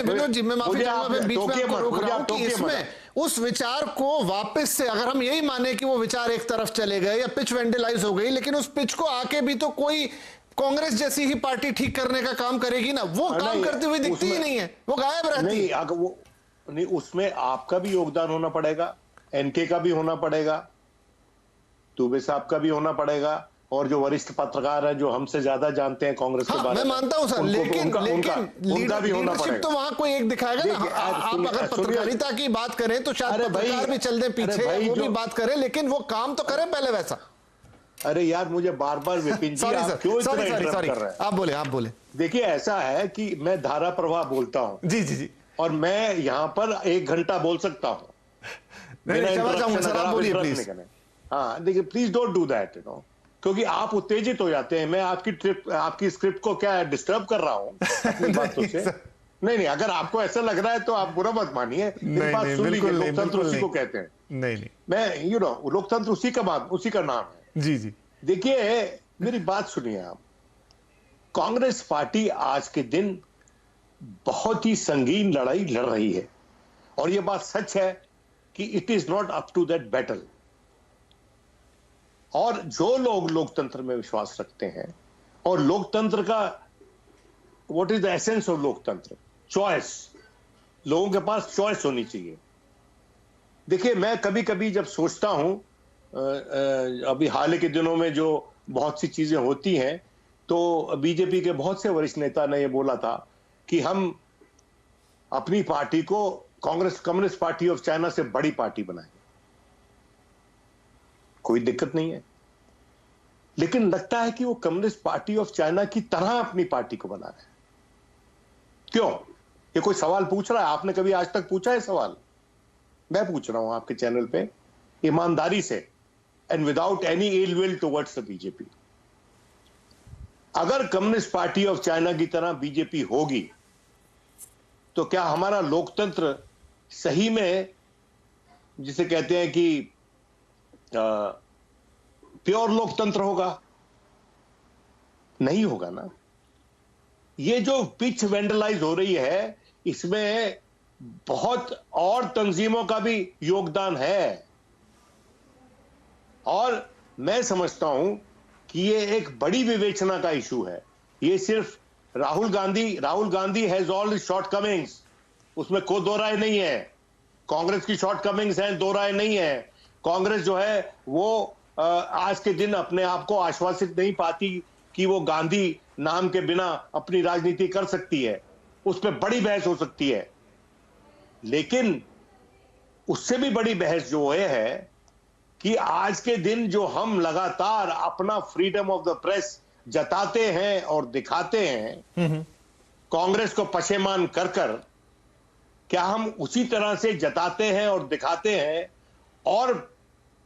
विनोद जी, मैं माफी चाहूंगा, मैं बीच में आपको रोक रहा हूं कि इसमें उस विचार को वापस से अगर हम यही माने कि वो विचार एक तरफ चले गए या पिच वेंडलाइज हो गई, लेकिन उस पिच को आके भी तो कोई कांग्रेस जैसी ही पार्टी ठीक करने का काम करेगी ना, वो काम करती हुई दिखती ही नहीं है, वो गायब रहती है। नहीं, उसमें आपका भी योगदान होना पड़ेगा, एनके का भी होना पड़ेगा, दुबे साहब का भी होना पड़ेगा, और जो वरिष्ठ पत्रकार हैं जो हमसे ज्यादा जानते हैं कांग्रेस के बारे में, मैं मानता हूं सर, लेकिन उनका भी होना पड़ेगा। तो वहां कोई एक दिखाएगा ना। आप अगर पत्रकारिता की बात करें तो शायद पत्रकार भी चल दे पीछे, वो भी बात करें, लेकिन वो काम तो करें पहले वैसा। अरे यार, मुझे बार बार विपिन जी आप क्यों इतना इंटरप्ट कर रहे हैं? आप बोले। देखिए, ऐसा है कि मैं धारा प्रवाह बोलता हूं जी जी जी, और मैं यहां पर 1 घंटा बोल सकता हूं। आप बोलिए प्लीज। हाँ, देखिए, प्लीज डोंट डू दैट, क्योंकि आप उत्तेजित हो जाते हैं। मैं आपकी स्क्रिप्ट को क्या डिस्टर्ब कर रहा हूं अपनी बातों से? नहीं, अगर आपको ऐसा लग रहा है तो आप बुरा मत मानिए, मेरी बात सुन लीजिए। लोकतंत्र उसी को कहते हैं। नहीं, मैं लोकतंत्र उसी का नाम है। जी जी, देखिए, मेरी बात सुनिए आप। कांग्रेस पार्टी आज के दिन बहुत ही संगीन लड़ाई लड़ रही है, और यह बात सच है कि it is not up to that battle. और जो लोग लोकतंत्र में विश्वास रखते हैं, और लोकतंत्र का what is the essence of लोकतंत्र? चॉइस। लोगों के पास चॉइस होनी चाहिए। देखिए, मैं कभी कभी जब सोचता हूं, अभी हाल के दिनों में जो बहुत सी चीजें होती हैं, तो बीजेपी के बहुत से वरिष्ठ नेता ने यह बोला था कि हम अपनी पार्टी को कम्युनिस्ट पार्टी ऑफ चाइना से बड़ी पार्टी बनाएंगे। कोई दिक्कत नहीं है, लेकिन लगता है कि वो कम्युनिस्ट पार्टी ऑफ चाइना की तरह अपनी पार्टी को बना रहे हैं। क्यों? ये कोई सवाल पूछ रहा है? आपने कभी आज तक पूछा है सवाल? मैं पूछ रहा हूं आपके चैनल पे, ईमानदारी से, and without any ill will towards the BJP. अगर कम्युनिस्ट पार्टी ऑफ चाइना की तरह बीजेपी होगी, तो क्या हमारा लोकतंत्र सही में, जिसे कहते हैं कि प्योर लोकतंत्र होगा? नहीं होगा ना। ये जो पिच वेंडलाइज हो रही है, इसमें बहुत और तंजीमों का भी योगदान है, और मैं समझता हूं कि ये एक बड़ी विवेचना का इशू है। ये सिर्फ Rahul Gandhi has all shortcomings, उसमें कोई दो राय नहीं है। कांग्रेस की शॉर्ट कमिंग्स हैं, दो राय नहीं है। कांग्रेस जो है वो आज के दिन अपने आप को आश्वासित नहीं पाती कि वो गांधी नाम के बिना अपनी राजनीति कर सकती है। उस पर बड़ी बहस हो सकती है, लेकिन उससे भी बड़ी बहस जो है कि आज के दिन जो हम लगातार अपना फ्रीडम ऑफ द प्रेस जताते हैं और दिखाते हैं, कांग्रेस को पशेमान कर कर, क्या हम उसी तरह से जताते हैं और दिखाते हैं, और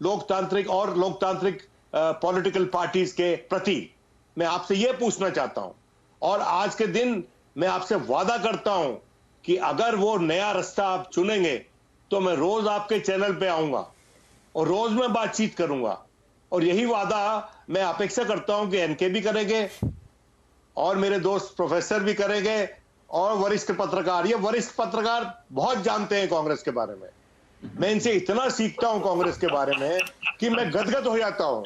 लोकतांत्रिक पॉलिटिकल पार्टीज के प्रति मैं आपसे यह पूछना चाहता हूं। और आज के दिन मैं आपसे वादा करता हूं कि अगर वो नया रास्ता आप चुनेंगे, तो मैं रोज आपके चैनल पे आऊंगा और रोज मैं बातचीत करूंगा। और यही वादा मैं अपेक्षा करता हूं कि एनके भी करेंगे, और मेरे दोस्त प्रोफेसर भी करेंगे, और वरिष्ठ पत्रकार। ये वरिष्ठ पत्रकार बहुत जानते हैं कांग्रेस के बारे में। मैं इनसे इतना सीखता हूं कांग्रेस के बारे में कि मैं गदगद हो जाता हूं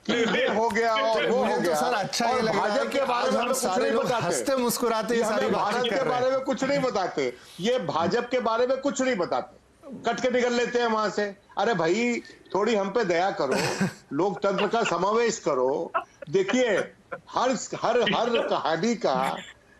कि ये हो गया और वो हो गया। सर, अच्छा ये लग रहा है कि भाजपा के बारे में कुछ नहीं बताते, हंसते मुस्कुराते भारत के बारे में कुछ नहीं बताते, ये भाजपा के बारे में कुछ नहीं बताते, कट के निकल लेते हैं वहां से। अरे भाई, थोड़ी हम पे दया करो, लोकतंत्र का समावेश करो। देखिए, हर कहानी का,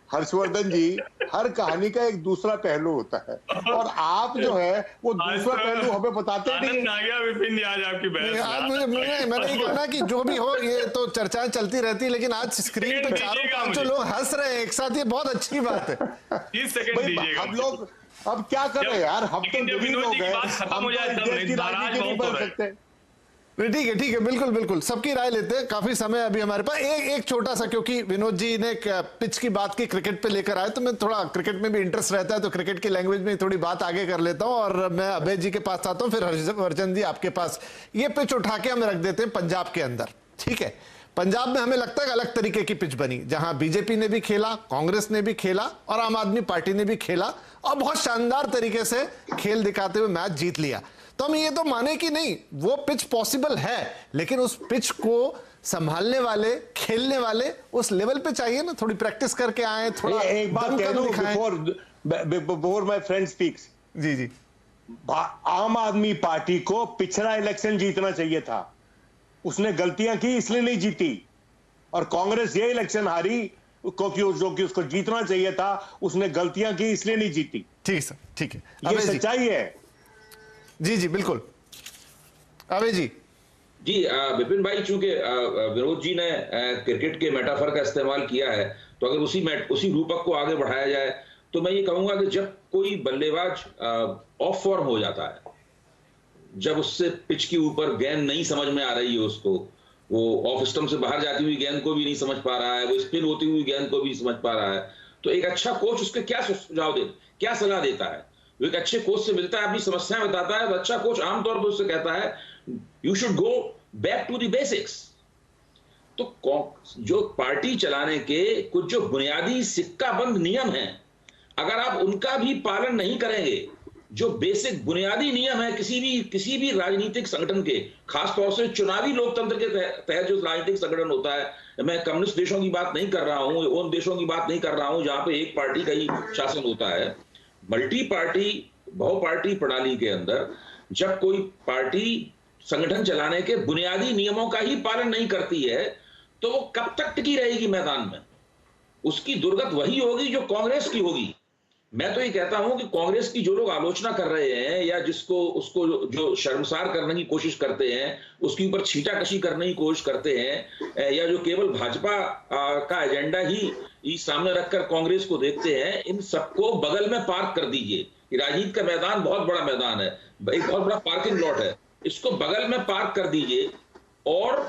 हर्षवर्धन जी, हर कहानी का एक दूसरा पहलू होता है, और आप जो है वो दूसरा पहलू हमें बताते नहीं। विपिन जी, आज आपकी बहस, मैंने ये कहना कि जो भी हो, ये तो चर्चाएं चलती रहती, लेकिन आज स्क्रीन पे चारों पांचों लोग हंस रहे हैं एक साथ, ये बहुत अच्छी बात है। 30 सेकंड दीजिएगा। हम लोग अब क्या करें यार, हम तो गरीब लोग हैं, खत्म हो जाए तब देश की राजनीति नहीं बन सकते। ठीक है, बिल्कुल सबकी राय लेते हैं। काफी समय अभी हमारे पास। एक छोटा सा, क्योंकि विनोद जी ने पिच की बात की, क्रिकेट पे लेकर आए, तो मैं थोड़ा क्रिकेट में भी इंटरेस्ट रहता है, तो क्रिकेट की लैंग्वेज में थोड़ी बात आगे कर लेता हूं, और मैं अभय जी के पास आता हूं, फिर हर्षवर्धन जी आपके पास। ये पिच उठा के हम रख देते हैं पंजाब के अंदर, ठीक है? पंजाब में हमें लगता है कि अलग तरीके की पिच बनी, जहां बीजेपी ने भी खेला, कांग्रेस ने भी खेला और आम आदमी पार्टी ने भी खेला और बहुत शानदार तरीके से खेल दिखाते हुए मैच जीत लिया। तो हम ये तो माने कि नहीं, वो पिच पॉसिबल है, लेकिन उस पिच को संभालने वाले, खेलने वाले उस लेवल पे चाहिए ना, थोड़ी प्रैक्टिस करके आए, थोड़ा एक बात कह दूं बिफोर माय फ्रेंड स्पीक्स। जी जी, आम आदमी पार्टी को पिछला इलेक्शन जीतना चाहिए था, उसने गलतियां की इसलिए नहीं जीती, और कांग्रेस ये इलेक्शन हारी क्योंकि जो कि उसको जीतना चाहिए था, उसने गलतियां की इसलिए नहीं जीती। ठीक है सर, ठीक है, ये सच्चाई है। जी जी बिल्कुल, अबे जी। जी विपिन भाई, चूंकि विनोद जी ने क्रिकेट के मेटाफर का इस्तेमाल किया है, तो अगर उसी रूपक को आगे बढ़ाया जाए तो मैं ये कहूंगा कि जब कोई बल्लेबाज ऑफ फॉर्म हो जाता है, जब उससे पिच के ऊपर गेंद नहीं समझ में आ रही है, उसको वो ऑफ स्टंप से बाहर जाती हुई गेंद को भी नहीं समझ पा रहा है, वो स्पिन होती हुई गेंद को भी नहीं समझ पा रहा है, तो एक अच्छा कोच उसके क्या सुझाव दे, क्या सलाह देता है? वो एक अच्छे कोच से मिलता है, अपनी समस्याएं बताता है, तो अच्छा कोच आमतौर पर उससे कहता है you should go back to the basics. तो जो पार्टी चलाने के कुछ जो बुनियादी सिक्काबंद नियम हैं, अगर आप उनका भी पालन नहीं करेंगे, जो बेसिक बुनियादी नियम है किसी भी राजनीतिक संगठन के, खासतौर से चुनावी लोकतंत्र के तहत जो राजनीतिक संगठन होता है, मैं कम्युनिस्ट देशों की बात नहीं कर रहा हूं, उन देशों की बात नहीं कर रहा हूं जहां पे एक पार्टी का ही शासन होता है। मल्टी पार्टी, बहुपार्टी प्रणाली के अंदर जब कोई पार्टी संगठन चलाने के बुनियादी नियमों का ही पालन नहीं करती है, तो वो कब तक टिकी रहेगी मैदान में? उसकी दुर्गत वही होगी जो कांग्रेस की होगी। मैं तो ये कहता हूं कि कांग्रेस की जो लोग आलोचना कर रहे हैं, या उसको जो शर्मसार करने की कोशिश करते हैं, उसके ऊपर छींटाकशी करने की कोशिश करते हैं, या जो केवल भाजपा का एजेंडा ही सामने रखकर कांग्रेस को देखते हैं, इन सबको बगल में पार्क कर दीजिए। राजनीति का मैदान बहुत बड़ा मैदान है, एक बहुत बड़ा पार्किंग लॉट है, इसको बगल में पार्क कर दीजिए और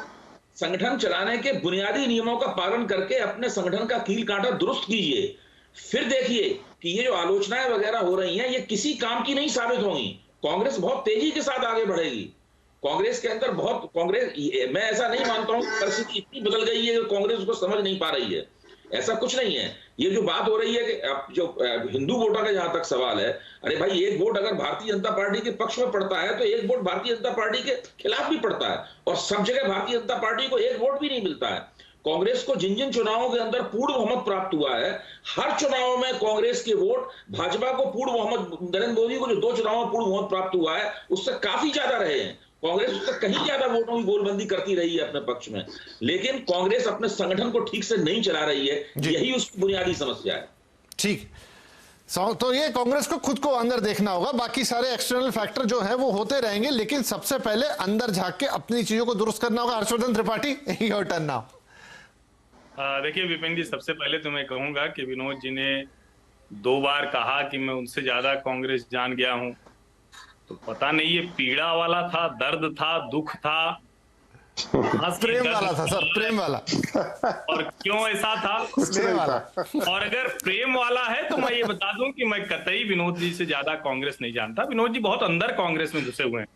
संगठन चलाने के बुनियादी नियमों का पालन करके अपने संगठन का कील कांटा दुरुस्त कीजिए। फिर देखिए कि ये जो आलोचनाएं वगैरह हो रही हैं, ये किसी काम की नहीं साबित होंगी। कांग्रेस बहुत तेजी के साथ आगे बढ़ेगी। कांग्रेस के अंदर मैं ऐसा नहीं मानता हूं परिस्थिति इतनी बदल गई है कि कांग्रेस उसको समझ नहीं पा रही है, ऐसा कुछ नहीं है। ये जो बात हो रही है कि जो हिंदू वोटर का जहां तक सवाल है, अरे भाई, एक वोट अगर भारतीय जनता पार्टी के पक्ष में पड़ता है तो एक वोट भारतीय जनता पार्टी के खिलाफ भी पड़ता है, और सब जगह भारतीय जनता पार्टी को एक वोट भी नहीं मिलता है। कांग्रेस को जिन जिन चुनावों के अंदर पूर्ण बहुमत प्राप्त हुआ है, हर चुनाव में कांग्रेस के वोट भाजपा को पूर्ण बहुमत, नरेंद्र मोदी को जो 2 चुनावों में पूर्ण बहुमत प्राप्त हुआ है, उससे काफी ज्यादा रहे हैं। कांग्रेस उससे कहीं ज्यादा वोटों की गोलबंदी करती रही है अपने पक्ष में, लेकिन कांग्रेस अपने संगठन को ठीक से नहीं चला रही है, यही उसकी बुनियादी समस्या है। ठीक, तो ये कांग्रेस को खुद को अंदर देखना होगा, बाकी सारे एक्सटर्नल फैक्टर जो है वो होते रहेंगे, लेकिन सबसे पहले अंदर झांक के अपनी चीजों को दुरुस्त करना होगा। Harshvardhan Tripathi, your turn now. देखिए विपिन जी, सबसे पहले तो मैं कहूंगा कि विनोद जी ने 2 बार कहा कि मैं उनसे ज्यादा कांग्रेस जान गया हूं, तो पता नहीं ये पीड़ा वाला था, दर्द था, दुख था, प्रेम वाला था सर, प्रेम वाला। और क्यों ऐसा था? प्रेम वाला। और अगर प्रेम वाला है तो मैं ये बता दूं कि मैं कतई विनोद जी से ज्यादा कांग्रेस नहीं जानता। विनोद जी बहुत अंदर कांग्रेस में घुसे हुए हैं।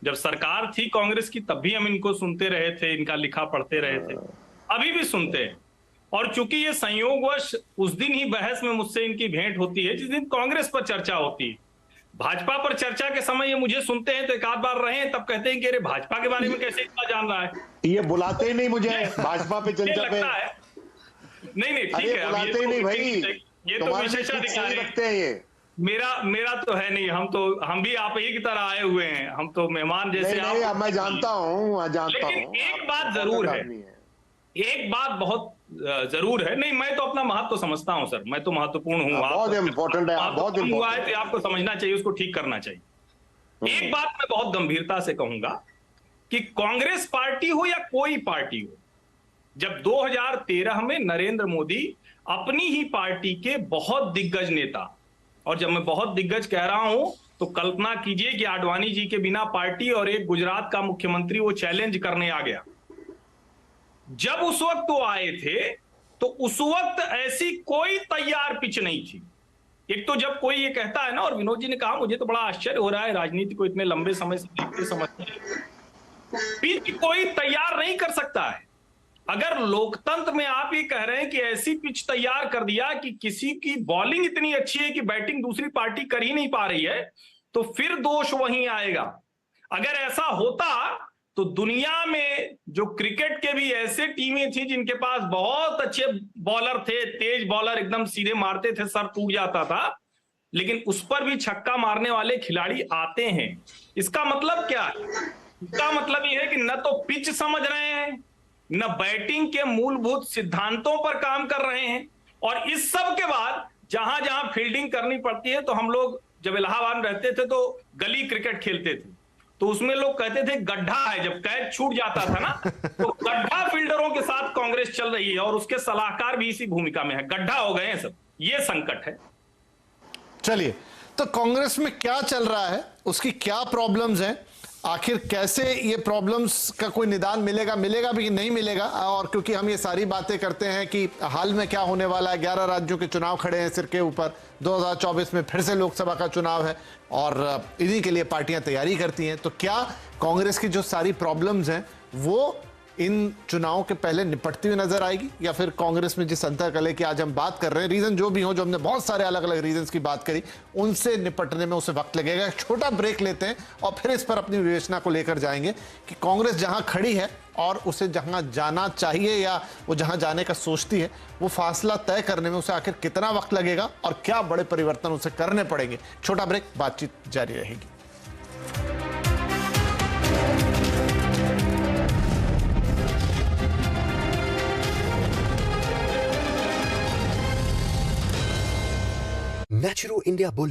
जब सरकार थी कांग्रेस की तब भी हम इनको सुनते रहे थे, इनका लिखा पढ़ते रहे थे, अभी भी सुनते हैं। और चूंकि ये संयोगवश उस दिन ही बहस में मुझसे इनकी भेंट होती है जिस दिन कांग्रेस पर चर्चा होती है। भाजपा पर चर्चा के समय ये मुझे सुनते हैं तो एक आध बार रहे, तब कहते हैं कि अरे भाजपा के बारे में कैसे इतना जान रहा है, ये बुलाते ही नहीं मुझे भाजपा पे चर्चा पे। नहीं ठीक है, बुलाते ही नहीं भाई, ये तो विशेषाधिकार रखते हैं। ये मेरा तो है नहीं, हम भी आप ही की तरह आए हुए हैं, हम तो मेहमान जैसे। नहीं, मैं जानता हूँ। लेकिन एक बात जरूर है, एक बात बहुत जरूर है, नहीं मैं तो अपना महत्व समझता हूं सर, मैं तो महत्वपूर्ण हूं। बहुत इम्पोर्टेंट है, बहुत हुआ है तो आपको समझना चाहिए, उसको ठीक करना चाहिए। एक बात मैं बहुत गंभीरता से कहूंगा कि कांग्रेस पार्टी हो या कोई पार्टी हो, जब 2013 में नरेंद्र मोदी अपनी ही पार्टी के बहुत दिग्गज नेता, और जब मैं बहुत दिग्गज कह रहा हूं तो कल्पना कीजिए कि आडवाणी जी के बिना पार्टी और एक गुजरात का मुख्यमंत्री वो चैलेंज करने आ गया। जब उस वक्त वो आए थे तो उस वक्त ऐसी कोई तैयार पिच नहीं थी। एक तो जब कोई ये कहता है ना, और विनोद जी ने कहा, मुझे तो बड़ा आश्चर्य हो रहा है, राजनीति को इतने लंबे समय से देखते समझते, पिच कोई तैयार नहीं कर सकता है। अगर लोकतंत्र में आप ये कह रहे हैं कि ऐसी पिच तैयार कर दिया कि किसी की बॉलिंग इतनी अच्छी है कि बैटिंग दूसरी पार्टी कर ही नहीं पा रही है, तो फिर दोष वहीं आएगा। अगर ऐसा होता तो दुनिया में जो क्रिकेट के भी ऐसे टीमें थी जिनके पास बहुत अच्छे बॉलर थे, तेज बॉलर एकदम सीधे मारते थे, सर टूट जाता था, लेकिन उस पर भी छक्का मारने वाले खिलाड़ी आते हैं। इसका मतलब क्या है? इसका मतलब यह है कि न तो पिच समझ रहे हैं, न बैटिंग के मूलभूत सिद्धांतों पर काम कर रहे हैं, और इस सब के बाद जहां जहां फील्डिंग करनी पड़ती है, तो हम लोग जब इलाहाबाद में रहते थे तो गली क्रिकेट खेलते थे, तो उसमें लोग कहते थे गड्ढा है, जब कैच छूट जाता था ना तो गड्ढा फील्डरों के साथ कांग्रेस चल रही है, और उसके सलाहकार भी इसी भूमिका में है। गड्ढा हो गए हैं सब, ये संकट है। चलिए, तो कांग्रेस में क्या चल रहा है, उसकी क्या प्रॉब्लम्स हैं, आखिर कैसे ये प्रॉब्लम्स का कोई निदान मिलेगा भी कि नहीं मिलेगा, और क्योंकि हम ये सारी बातें करते हैं कि हाल में क्या होने वाला है, 11 राज्यों के चुनाव खड़े हैं सिर के ऊपर, 2024 में फिर से लोकसभा का चुनाव है और इन्हीं के लिए पार्टियां तैयारी करती हैं, तो क्या कांग्रेस की जो सारी प्रॉब्लम्स हैं वो इन चुनावों के पहले निपटती हुई नजर आएगी, या फिर कांग्रेस में जिस अंतर्कलह की आज हम बात कर रहे हैं, रीजन जो भी हो, जो हमने बहुत सारे अलग अलग रीजंस की बात करी, उनसे निपटने में उसे वक्त लगेगा। एक छोटा ब्रेक लेते हैं और फिर इस पर अपनी विवेचना को लेकर जाएंगे कि कांग्रेस जहां खड़ी है और उसे जहां जाना चाहिए या वो जहां जाने का सोचती है, वो फासला तय करने में उसे आखिर कितना वक्त लगेगा और क्या बड़े परिवर्तन उसे करने पड़ेंगे। छोटा ब्रेक, बातचीत जारी रहेगी। Naturo India bull